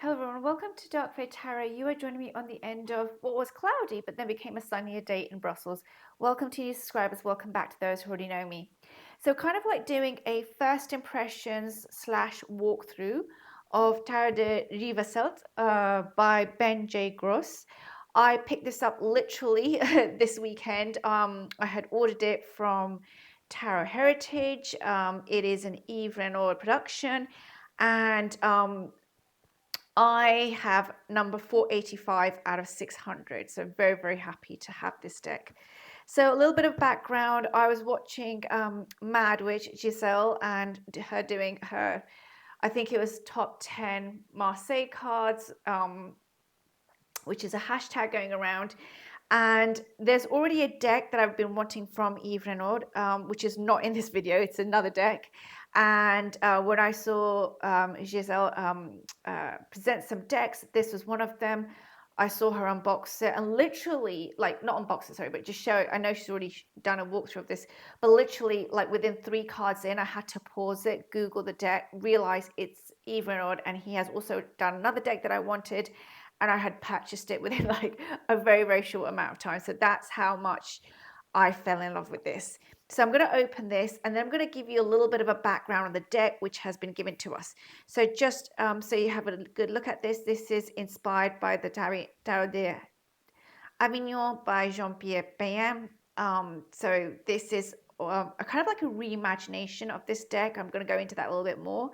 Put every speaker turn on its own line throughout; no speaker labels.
Hello everyone, welcome to Dark Fate Tarot. You are joining me on the end of what was cloudy but then became a sunnier day in Brussels. Welcome to new subscribers, welcome back to those who already know me. So kind of like doing a first impressions slash walkthrough of Tarot de Rivesaltes by Ben J. Gross. I picked this up literally this weekend. I had ordered it from Tarot Heritage. It is an Yves Renaud production, and I have number 485 out of 600, so very, very happy to have this deck. So a little bit of background, I was watching Mad Witch Giselle and her doing her, I think it was top 10 Marseille cards, which is a hashtag going around. And there's already a deck that I've been wanting from Yves Renaud, which is not in this video, it's another deck. And when I saw Giselle present some decks, this was one of them. I saw her unbox it and literally, like, not unbox it, sorry, but just show it. I know she's already done a walkthrough of this, but literally, like, within 3 cards in, I had to pause it, Google the deck, realize it's Yves Renaud, and he has also done another deck that I wanted, and I had purchased it within like a very, very short amount of time. So that's how much I fell in love with this. So I'm going to open this and then I'm going to give you a little bit of a background on the deck which has been given to us. So just so you have a good look at this, this is inspired by the Tarot d'Avignon by Jean-Pierre Payen. So this is a kind of like a reimagination of this deck. I'm going to go into that a little bit more.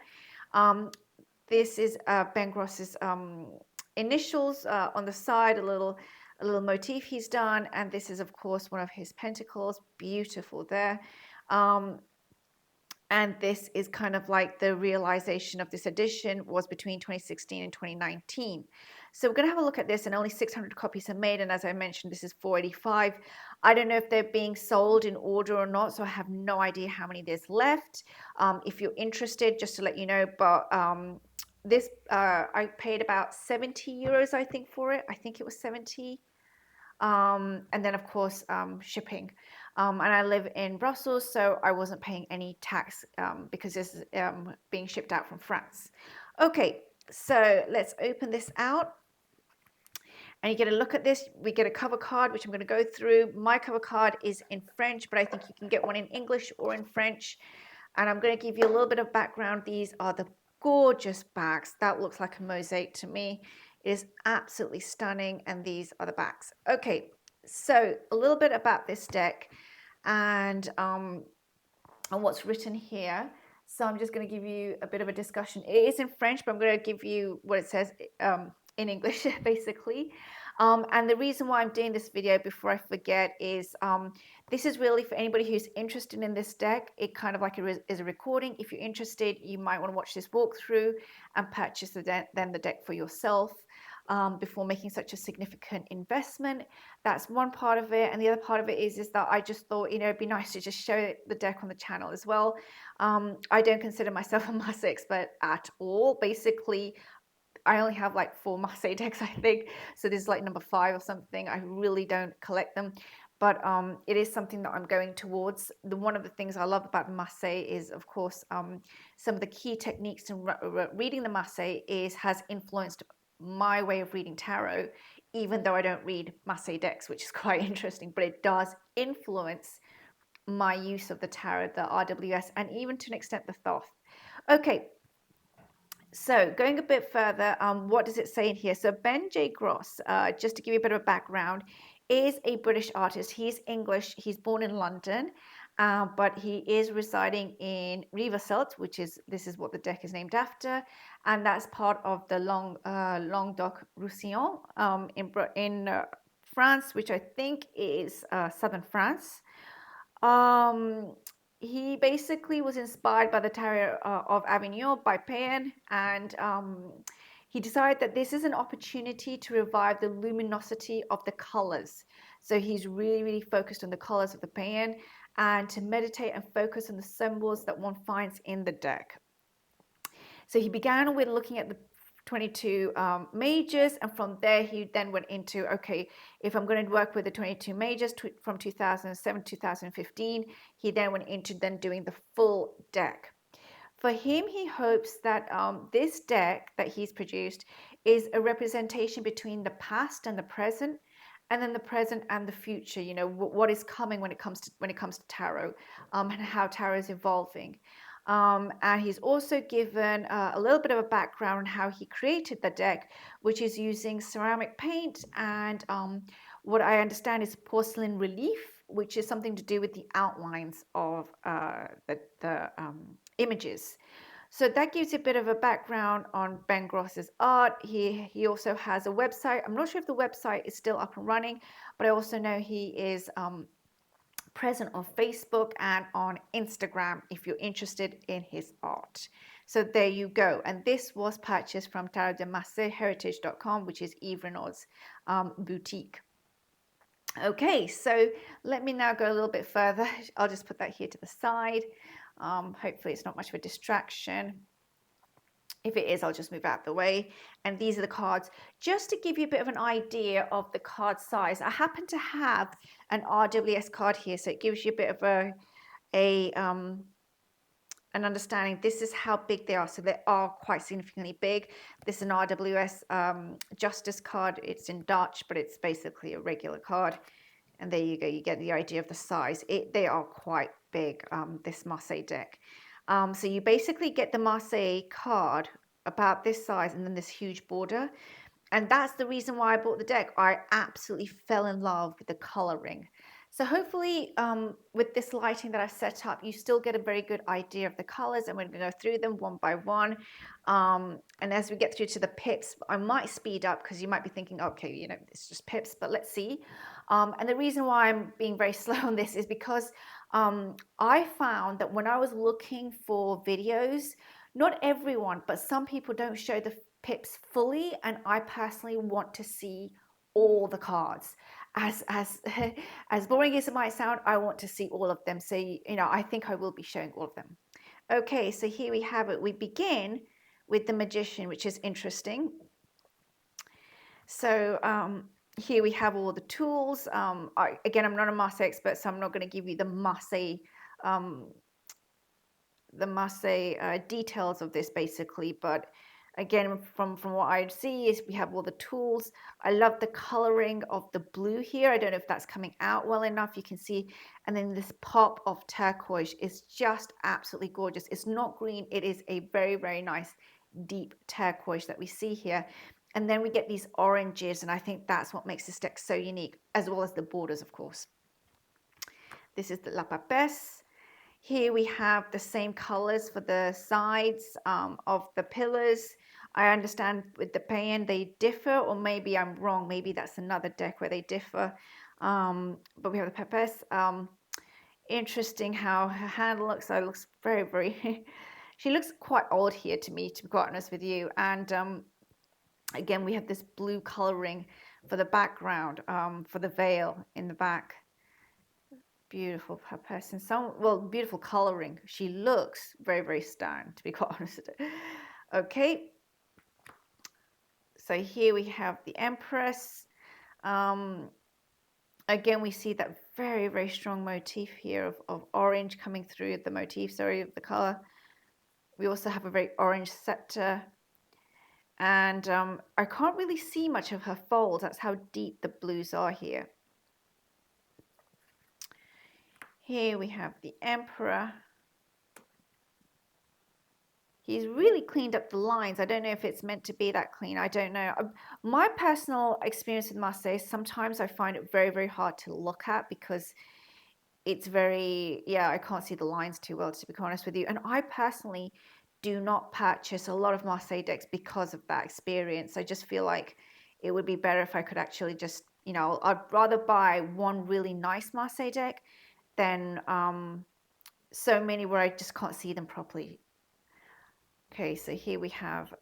This is Ben Gross's initials on the side, a little motif he's done, and this is of course one of his pentacles, beautiful there. And this is kind of like the realization of this edition was between 2016 and 2019. So we're going to have a look at this, and only 600 copies are made, and as I mentioned, this is 485. I don't know if they're being sold in order or not, so I have no idea how many there's left. If you're interested, just to let you know, but this I paid about 70 euros, I think, for it. I think it was 70. And then of course shipping. And I live in Brussels, so I wasn't paying any tax because this is being shipped out from France. Okay, so let's open this out. And you get a look at this. We get a cover card, which I'm going to go through. My cover card is in French, but I think you can get one in English or in French. And I'm going to give you a little bit of background. These are the gorgeous backs. That looks like a mosaic to me. It is absolutely stunning, and these are the backs. Okay, so a little bit about this deck and what's written here. So I'm just going to give you a bit of a discussion. It is in French, but I'm going to give you what it says in English, basically. And the reason why I'm doing this video before I forget is this is really for anybody who's interested in this deck. It kind of like is a recording. If you're interested, you might want to watch this walkthrough and purchase then the deck for yourself before making such a significant investment. That's one part of it. And the other part of it is that I just thought, you know, it'd be nice to just show the deck on the channel as well. I don't consider myself a Marseille expert at all. Basically, I only have like 4 Marseille decks, I think. So this is like number 5 or something. I really don't collect them. But it is something that I'm going towards. One of the things I love about Marseille is, of course, some of the key techniques in reading the Marseille has influenced my way of reading tarot, even though I don't read Marseille decks, which is quite interesting. But it does influence my use of the tarot, the RWS, and even to an extent the Thoth. Okay. So going a bit further, what does it say in here? So Ben J. Gross, just to give you a bit of a background, is a British artist. He's English. He's born in London, but he is residing in Rivesaltes, this is what the deck is named after, and that's part of the Languedoc-Roussillon in France, which I think is southern France. He basically was inspired by the Tarot of Avignon by Payen, and he decided that this is an opportunity to revive the luminosity of the colors. So he's really, really focused on the colors of the Payen and to meditate and focus on the symbols that one finds in the deck. So he began with looking at the 22 majors, and from there he then went into, okay, if I'm going to work with the 22 majors from 2007 to 2015, he then went into then doing the full deck. For him, he hopes that this deck that he's produced is a representation between the past and the present, and then the present and the future. You know, what is coming when it comes to tarot, and how tarot is evolving. And he's also given a little bit of a background on how he created the deck, which is using ceramic paint and what I understand is porcelain relief, which is something to do with the outlines of the images. So that gives you a bit of a background on Ben Gross's art. He also has a website. I'm not sure if the website is still up and running, but I also know he is present on Facebook and on Instagram if you're interested in his art. So there you go. And this was purchased from tarotdemarseille heritage.com, which is Yves Renaud's boutique. Okay, so let me now go a little bit further. I'll just put that here to the side. Hopefully it's not much of a distraction. If it is, I'll just move out the way. And these are the cards. Just to give you a bit of an idea of the card size, I happen to have an RWS card here, so it gives you a bit of an understanding. This is how big they are. So they are quite significantly big. This is an RWS Justice card. It's in Dutch, but it's basically a regular card. And there you go. You get the idea of the size. They are quite big, this Marseille deck. So you basically get the Marseille card about this size and then this huge border. And that's the reason why I bought the deck. I absolutely fell in love with the coloring. So hopefully with this lighting that I've set up, you still get a very good idea of the colors, and we're going to go through them one by one. And as we get through to the pips, I might speed up because you might be thinking, okay, you know, it's just pips, but let's see. And the reason why I'm being very slow on this is because I found that when I was looking for videos, not everyone, but some people don't show the pips fully, and I personally want to see all the cards. As as boring as it might sound, I want to see all of them. So you know, I think I will be showing all of them. Okay, so here we have it. We begin with the Magician, which is interesting. So here we have all the tools. Again, I'm not a Marseille expert, so I'm not going to give you the Marseille details of this basically, but again, from what I see is we have all the tools. I love the coloring of the blue here. I don't know if that's coming out well enough. You can see, and then this pop of turquoise is just absolutely gorgeous. It's not green. It is a very, very nice deep turquoise that we see here. And then we get these oranges, and I think that's what makes this deck so unique, as well as the borders, of course. This is the La Papesse. Here we have the same colors for the sides of the pillars. I understand with the payen they differ, or maybe I'm wrong. Maybe that's another deck where they differ. But we have the Papesse. Interesting how her hand looks. It looks very, very... She looks quite old here to me, to be quite honest with you. And again, we have this blue coloring for the background, for the veil in the back. Beautiful person. Beautiful coloring. She looks very, very stern, to be quite honest. Okay. So here we have the Empress. Again, we see that very, very strong motif here of orange coming through the motif, sorry, of the color. We also have a very orange scepter. And I can't really see much of her folds. That's how deep the blues are here. Here we have the Emperor. He's really cleaned up the lines. I don't know if it's meant to be that clean. I don't know. My personal experience with Marseille, sometimes I find it very, very hard to look at because it's very, yeah, I can't see the lines too well, to be honest with you. And I personally do not purchase a lot of Marseille decks because of that experience. I just feel like it would be better if I could actually just, you know, I'd rather buy one really nice Marseille deck than so many where I just can't see them properly. Okay, so here we have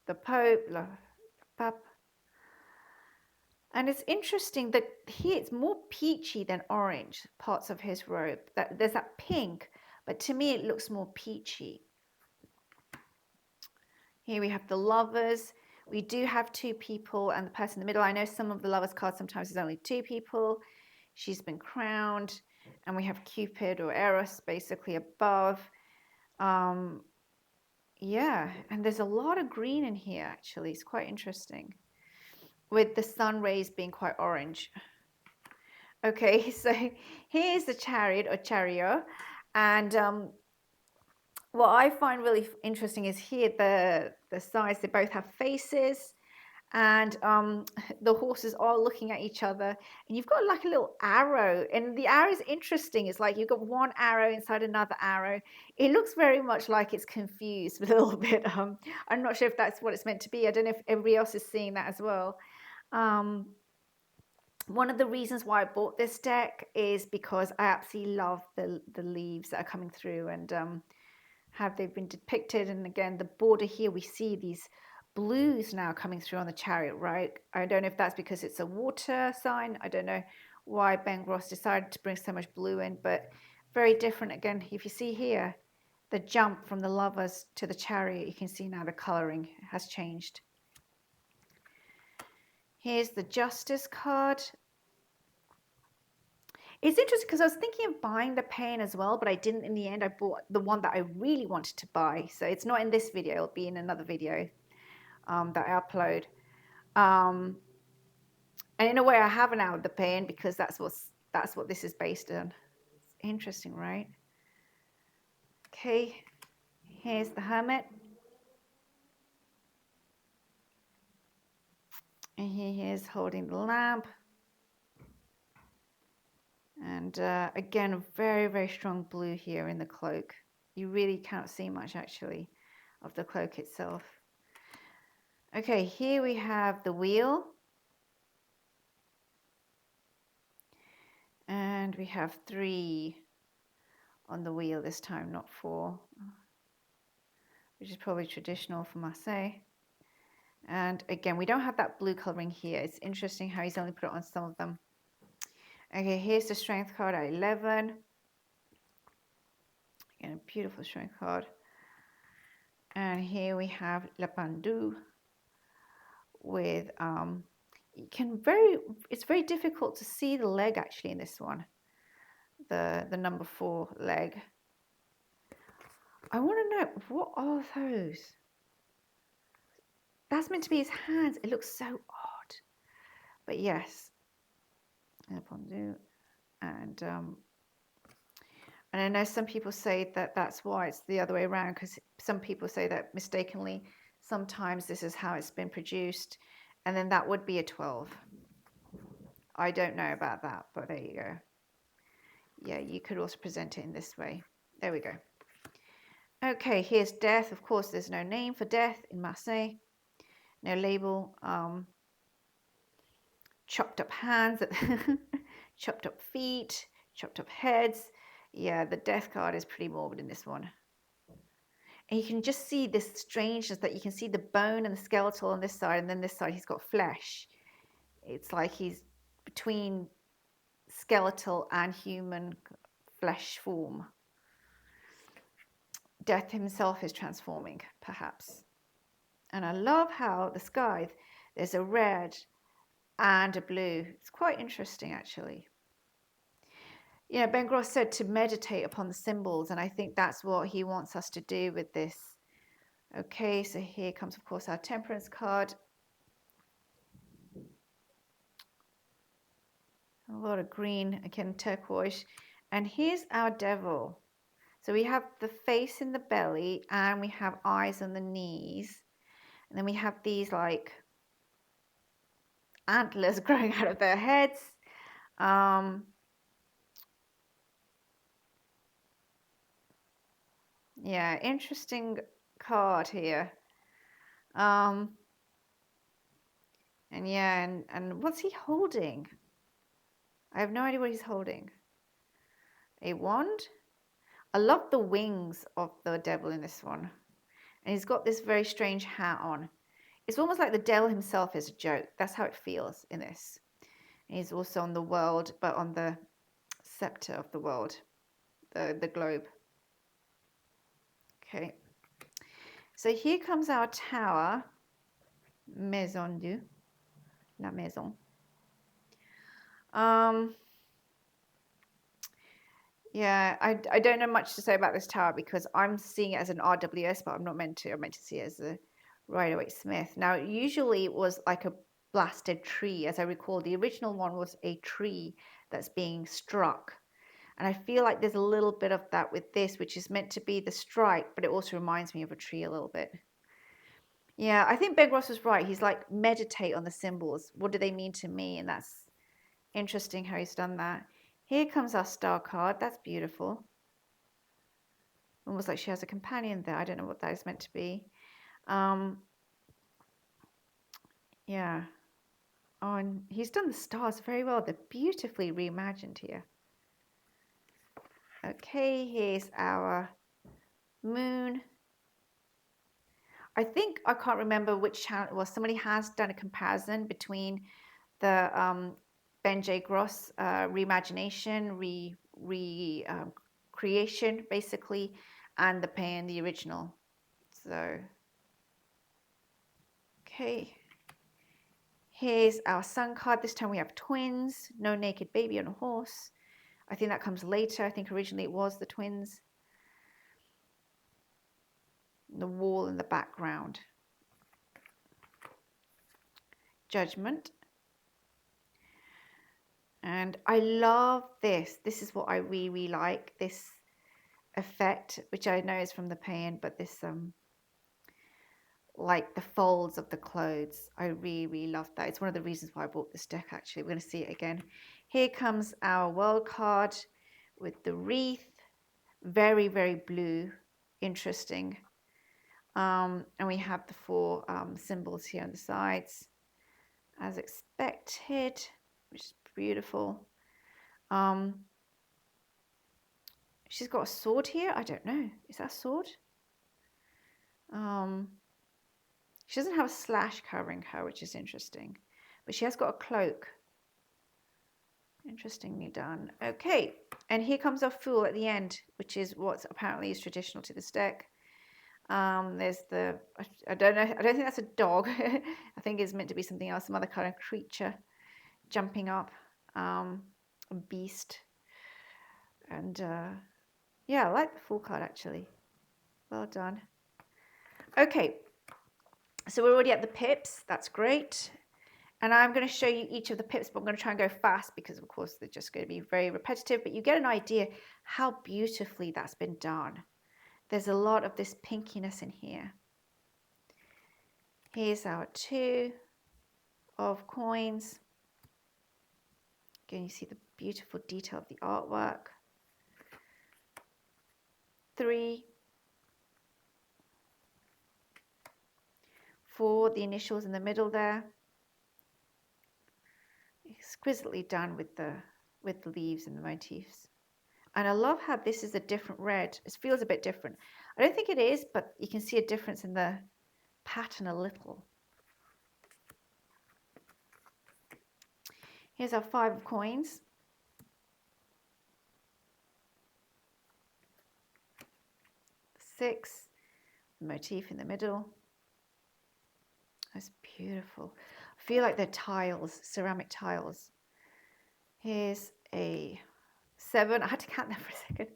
the Pope, Le Pape. And it's interesting that here it's more peachy than orange, parts of his robe. There's that pink, but to me it looks more peachy. Here we have the Lovers. We do have two people and the person in the middle. I know some of the Lovers cards sometimes there's only two people. She's been crowned. And we have Cupid or Eros basically above. Um, yeah, and there's a lot of green in here, actually. It's quite interesting, with the sun rays being quite orange. Okay, so here's the chariot or chariot, and what I find really interesting is here the sides. They both have faces, and the horses are looking at each other, and you've got like a little arrow, and the arrow is interesting. It's like you've got one arrow inside another arrow. It looks very much like it's confused a little bit. I'm not sure if that's what it's meant to be. I don't know if everybody else is seeing that as well. One of the reasons why I bought this deck is because I absolutely love the leaves that are coming through, and how they've been depicted. And again, the border here, we see these blues now coming through on the chariot, right? I don't know if that's because it's a water sign. I don't know why Ben Gross decided to bring so much blue in, but very different. Again, if you see here, the jump from the lovers to the chariot, you can see now the coloring has changed. Here's the Justice card. It's interesting because I was thinking of buying the pen as well, but I didn't in the end. I bought the one that I really wanted to buy. So it's not in this video, it'll be in another video that I upload. And in a way, I have an out the pen because that's what this is based on. It's interesting, right? Okay, here's the Hermit. And he is holding the lamp. And again, very, very strong blue here in the cloak. You really can't see much actually of the cloak itself. Okay, here we have the wheel. And we have 3 on the wheel this time, not 4, which is probably traditional for Marseille. And again, we don't have that blue coloring here. It's interesting how he's only put it on some of them. Okay, here's the strength card at 11. Again, a beautiful strength card. And here we have Le Pendu with it's very difficult to see the leg actually in this one. The number 4 leg. I want to know, what are those? That's meant to be his hands. It looks so odd. But yes. And I know some people say that that's why it's the other way around, because some people say that mistakenly sometimes this is how it's been produced, and then that would be a 12. I don't know about that, but there you go. Yeah, you could also present it in this way. There we go. Okay, here's death. Of course, there's no name for death in Marseille. No label. Chopped up hands, chopped up feet, chopped up heads. Yeah, the death card is pretty morbid in this one. And you can just see this strangeness that you can see the bone and the skeletal on this side, and then this side he's got flesh. It's like he's between skeletal and human flesh form. Death himself is transforming, perhaps. And I love how the sky, there's a red and a blue. It's quite interesting, actually. You know, Ben Gross said to meditate upon the symbols, and I think that's what he wants us to do with this. Okay, so here comes, of course, our temperance card. A lot of green, again, turquoise. And here's our devil. So we have the face in the belly, and we have eyes on the knees. And then we have these like antlers growing out of their heads. Yeah, interesting card here. And yeah, and what's he holding? I have no idea what he's holding. A wand? I love the wings of the devil in this one. And he's got this very strange hat on. It's almost like the devil himself is a joke. That's how it feels in this. And he's also on the world, but on the scepter of the world, the globe. Okay. So here comes our tower, Maison du, la maison. Yeah, I don't know much to say about this tower because I'm seeing it as an RWS, but I'm not meant to. I'm meant to see it as a Rider-Waite-Smith. Now, usually it was like a blasted tree, as I recall. The original one was a tree that's being struck. And I feel like there's a little bit of that with this, which is meant to be the strike, but it also reminds me of a tree a little bit. Yeah, I think Ben Ross was right. He's like, meditate on the symbols. What do they mean to me? And that's interesting how he's done that. Here comes our star card. That's beautiful. Almost like she has a companion there. I don't know what that is meant to be. Yeah. Oh, and he's done the stars very well. They're beautifully reimagined here. Okay, here's our moon. I think, I can't remember which channel it was. Somebody has done a comparison between the Ben J. Gross reimagination, creation, basically, and the Pan, the original. So, okay. Here's our sun card. This time we have twins, no naked baby on a horse. I think that comes later. I think originally it was the twins. The wall in the background. Judgment. And I love this. This is what I really like. This effect, which I know is from the Pan, but this like the folds of the clothes. I really love that. It's one of the reasons why I bought this deck, actually. We're going to see it again. Here comes our world card with the wreath. Very, very blue. Interesting. And we have the four symbols here on the sides, as expected, which is beautiful. She's got a sword here. I don't know. Is that a sword? She doesn't have a slash covering her, which is interesting. But she has got a cloak. Interestingly done. Okay, and here comes our Fool at the end, which is what apparently is traditional to this deck. There's the, I don't know, I don't think that's a dog. I think it's meant to be something else, some other kind of creature jumping up, a beast. And yeah, I like the Fool card actually. Well done. Okay, so we're already at the pips. That's great. And I'm going to show you each of the pips, but I'm going to try and go fast because, of course, they're just going to be very repetitive. But you get an idea how beautifully that's been done. There's a lot of this pinkiness in here. Here's our 2 of coins. Again, you see the beautiful detail of the artwork. 3. 4, the initials in the middle there. Exquisitely done with the leaves and the motifs. And I love how this is a different red. It feels a bit different. I don't think it is, but you can see a difference in the pattern a little. Here's our 5 of coins. 6, the motif in the middle. That's beautiful. I feel like they're tiles, ceramic tiles. Here's a 7. I had to count them for a second.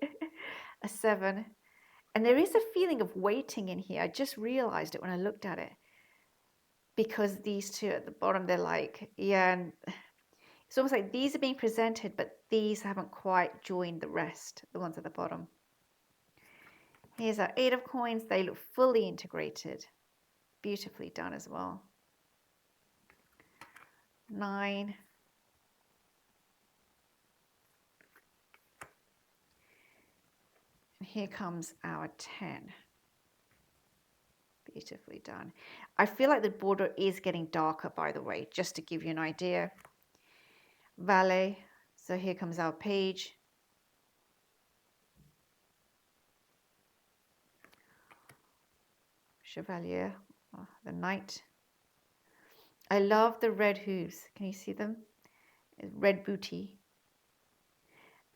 A 7. And there is a feeling of waiting in here. I just realized it when I looked at it. Because these two at the bottom, they're like, yeah, and it's almost like these are being presented, but these haven't quite joined the rest, the ones at the bottom. Here's our 8 of coins. They look fully integrated. Beautifully done as well. 9. And here comes our 10. Beautifully done. I feel like the border is getting darker, by the way, just to give you an idea. Valet. So here comes our page. Chevalier, oh, the knight. I love the red hooves. Can you see them? Red booty.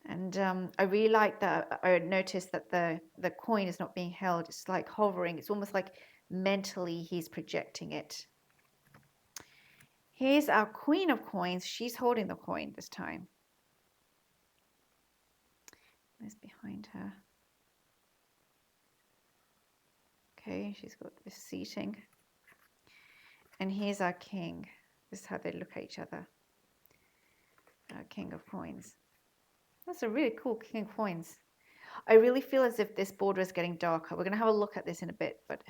And I really like that. I noticed that the coin is not being held. It's like hovering. It's almost like mentally he's projecting it. Here's our Queen of Coins. She's holding the coin this time. This behind her. Okay, she's got this seating. And here's our king. This is how they look at each other. Our king of coins. That's a really cool king of coins. I really feel as if this border is getting darker. We're going to have a look at this in a bit, but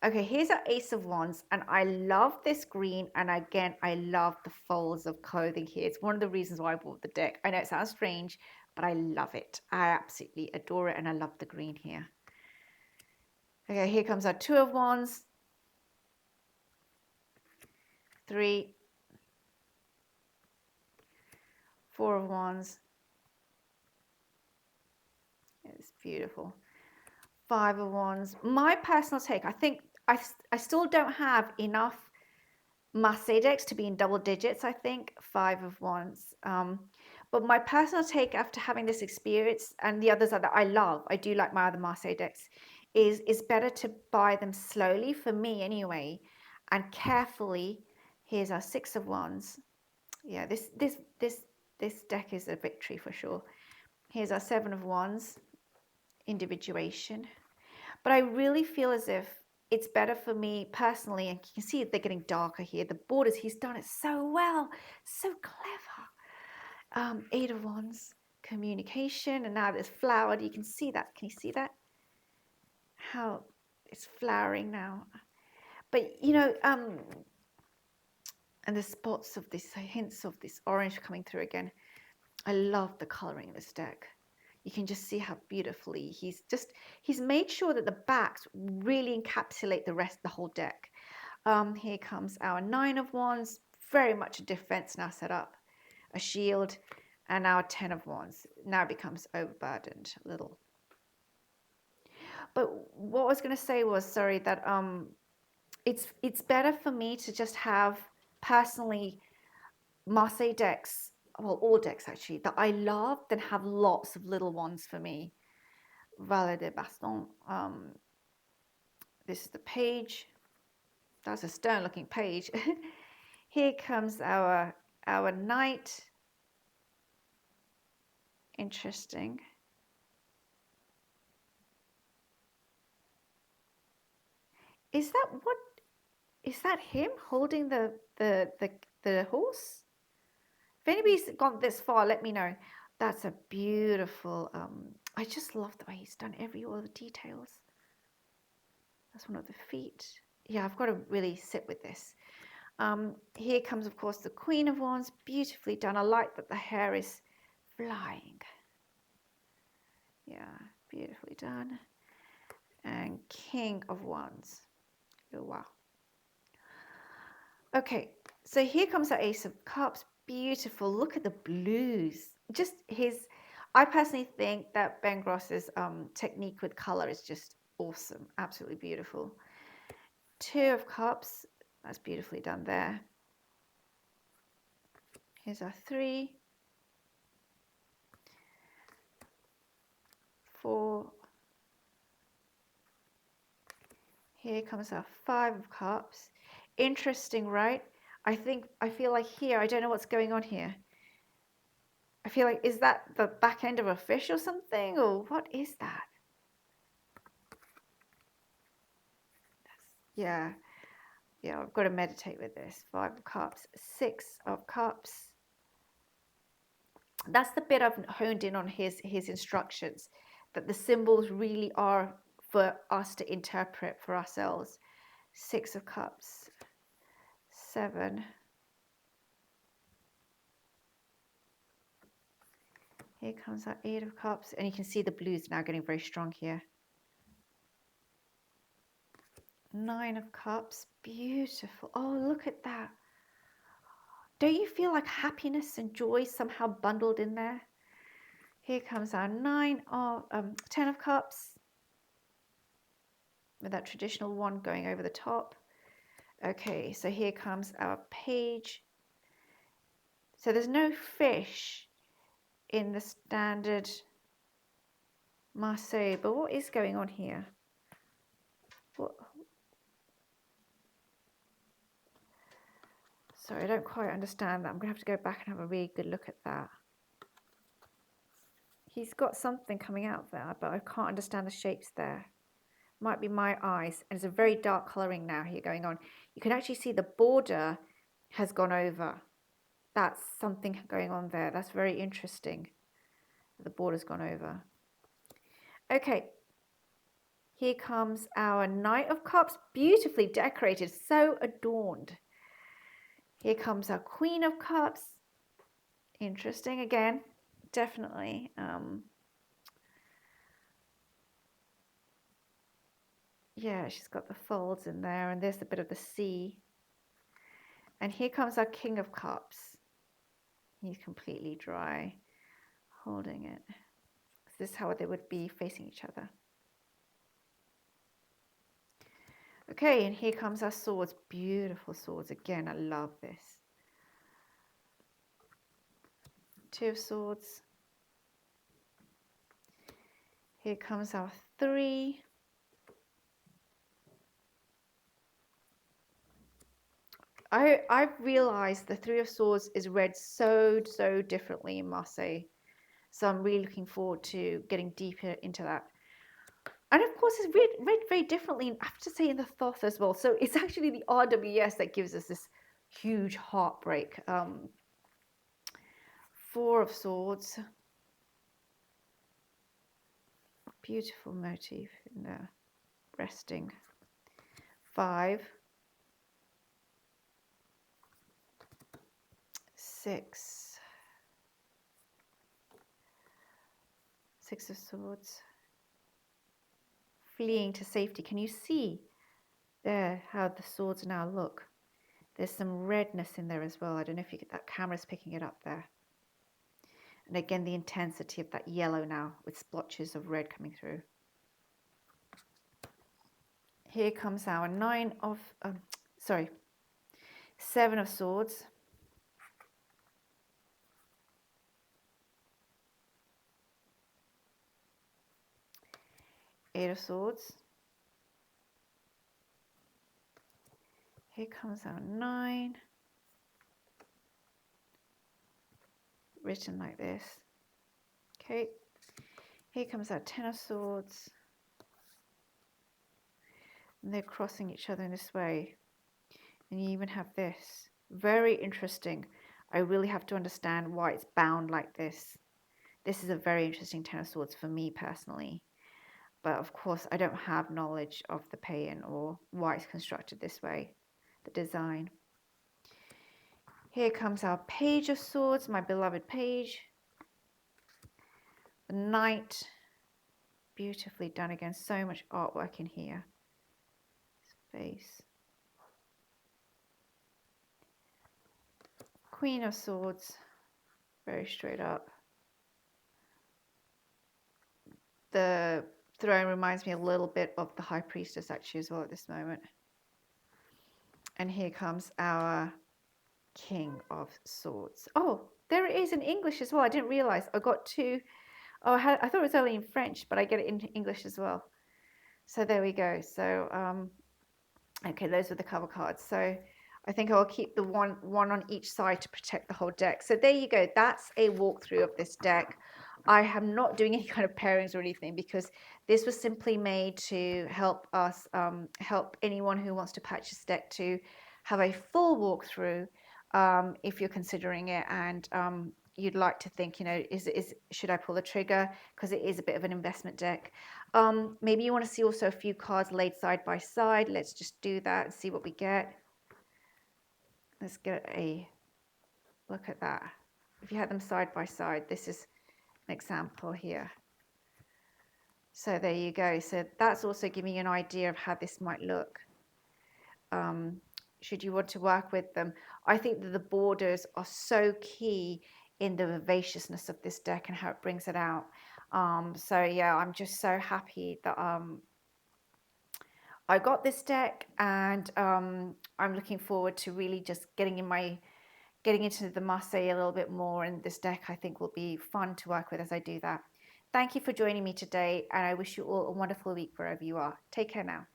okay, here's our Ace of Wands, and I love this green, and again, I love the folds of clothing here. It's one of the reasons why I bought the deck. I know it sounds strange, but I love it. I absolutely adore it, and I love the green here. Okay, here comes our Two of Wands, 3, 4 of Wands. It's beautiful. 5 of Wands. My personal take, I think I still don't have enough Marseille decks to be in double digits, I think. 5 of Wands. But my personal take after having this experience, and the others that I love, I do like my other Marseille decks, is better to buy them slowly, for me anyway, and carefully. Here's our 6 of Wands. Yeah, this deck is a victory for sure. Here's our 7 of Wands, individuation. But I really feel as if it's better for me personally, and you can see they're getting darker here. The borders, he's done it so well, so clever. 8 of Wands, communication, and now it's flowered. You can see that. Can you see that? How it's flowering now. But you know, and the spots of this, hints of this orange coming through again. I love the coloring of this deck. You can just see how beautifully he's made sure that the backs really encapsulate the whole deck. Here comes our 9 of Wands, very much a defense now set up, a shield, and our 10 of Wands now becomes overburdened a little. But what I was going to say was, sorry, that it's better for me to just have personally Marseille decks, well, all decks actually, that I love, than have lots of little ones for me. Valet de Baston. This is the page. That's a stern looking page. Here comes our knight. Interesting. Is that him holding the horse? If anybody's gone this far, let me know. That's a beautiful, I just love the way he's done all the details. That's one of the feet. Yeah, I've got to really sit with this. Here comes, of course, the Queen of Wands, beautifully done. I like that the hair is flying. Yeah, beautifully done. And King of Wands. Oh, wow. Okay, so here comes the Ace of Cups. Beautiful. Look at the blues. Just I personally think that Ben Gross's technique with color is just awesome. Absolutely beautiful. 2 of Cups. That's beautifully done there. Here's our 3. 4. Here comes our 5 of Cups. Interesting, right? I feel like here, I don't know what's going on here. I feel like, is that the back end of a fish or something? Or what is that? Yeah, I've got to meditate with this. 5 of Cups, 6 of Cups. That's the bit I've honed in on his instructions, that the symbols really are for us to interpret for ourselves. 6 of Cups, 7. Here comes our 8 of Cups, and you can see the blues now getting very strong here. 9 of Cups, beautiful. Oh, look at that. Don't you feel like happiness and joy somehow bundled in there? Here comes our 10 of Cups, with that traditional one going over the top. Okay, so here comes our page. So there's no fish in the standard Marseille, but what is going on here? Sorry, I don't quite understand that. I'm going to have to go back and have a really good look at that. He's got something coming out there, but I can't understand the shapes there. Might be my eyes. And it's a very dark colouring now here going on. You can actually see the border has gone over. That's something going on there. That's very interesting. The border's gone over. Okay. Here comes our Knight of Cups, beautifully decorated, so adorned. Here comes our Queen of Cups. Interesting again, definitely. Yeah, she's got the folds in there, and there's a bit of the sea. And here comes our King of Cups. He's completely dry, holding it. This is how they would be facing each other. Okay, and here comes our swords. Beautiful swords. Again, I love this. Two of Swords. Here comes our 3. I've realized the 3 of Swords is read so differently in Marseille. So I'm really looking forward to getting deeper into that. And of course, it's read very differently, I have to say, in the Thoth as well. So it's actually the RWS that gives us this huge heartbreak. 4 of Swords. Beautiful motif in there. Resting. 5. 6. 6 of Swords. Fleeing to safety. Can you see there how the swords now look? There's some redness in there as well. I don't know if you get that, camera's picking it up there. And again, the intensity of that yellow now with splotches of red coming through. Here comes our 7 of Swords. Eight of Swords. Here comes our 9. Written like this. Okay. Here comes our 10 of Swords. And they're crossing each other in this way. And you even have this. Very interesting. I really have to understand why it's bound like this. This is a very interesting 10 of Swords for me personally. But of course, I don't have knowledge of the paean or why it's constructed this way, the design. Here comes our Page of Swords, my beloved page. The Knight, beautifully done again. So much artwork in here. His face. Queen of Swords, very straight up. The throne reminds me a little bit of the High Priestess actually as well at this moment. And here comes our King of Swords. Oh, there it is in English as well. I didn't realize. I got 2. Oh, I thought it was only in French, but I get it in English as well. So there we go. So, okay, those are the cover cards. So I think I'll keep the one on each side to protect the whole deck. So there you go. That's a walkthrough of this deck. I am not doing any kind of pairings or anything because this was simply made to help us, help anyone who wants to purchase this deck to have a full walkthrough if you're considering it and you'd like to think, you know, should I pull the trigger? Because it is a bit of an investment deck. Maybe you want to see also a few cards laid side by side. Let's just do that and see what we get. Let's get a look at that. If you had them side by side, this is an example here. So there you go. So that's also giving you an idea of how this might look. Should you want to work with them. I think that the borders are so key in the vivaciousness of this deck and how it brings it out. So yeah, I'm just so happy that I got this deck, and I'm looking forward to really just getting into the Marseille a little bit more, and this deck I think will be fun to work with as I do that. Thank you for joining me today, and I wish you all a wonderful week wherever you are. Take care now.